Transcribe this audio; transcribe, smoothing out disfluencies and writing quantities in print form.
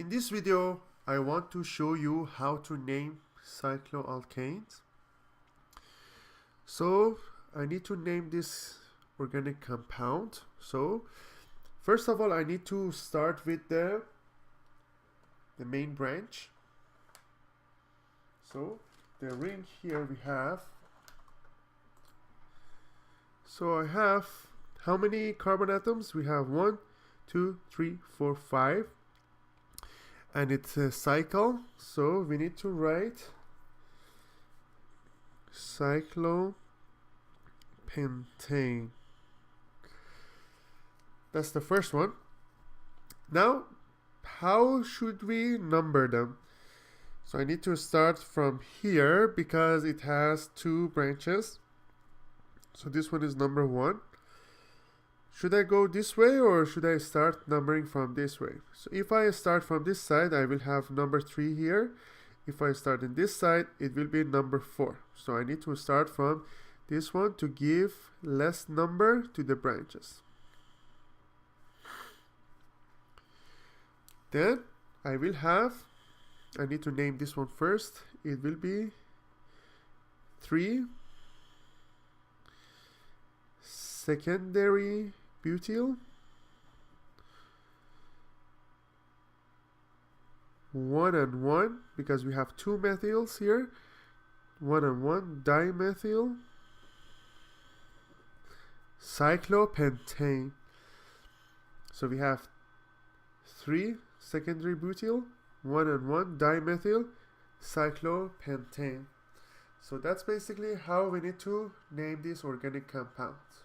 In this video, I want to show you how to name cycloalkanes. So I need to name this organic compound. So first of all, I need to start with the main branch. So the ring here we have. So I have how many carbon atoms? We have 1, 2, 3, 4, 5. And it's a cycle, so we need to write cyclopentane. That's the first one. Now, how should we number them? So I need to start from here because it has 2 branches. So this one is number 1. Should I go this way or should I start numbering from this way? So if I start from this side, I will have number 3 here. If I start in this side, it will be number 4. So I need to start from this one to give less number to the branches. Then I need to name this one first. It will be 3 secondary butyl, 1 and 1 because we have 2 methyls here, 1 and 1 dimethyl cyclopentane. So we have 3 secondary butyl, 1 and 1 dimethyl cyclopentane. So that's basically how we need to name these organic compounds.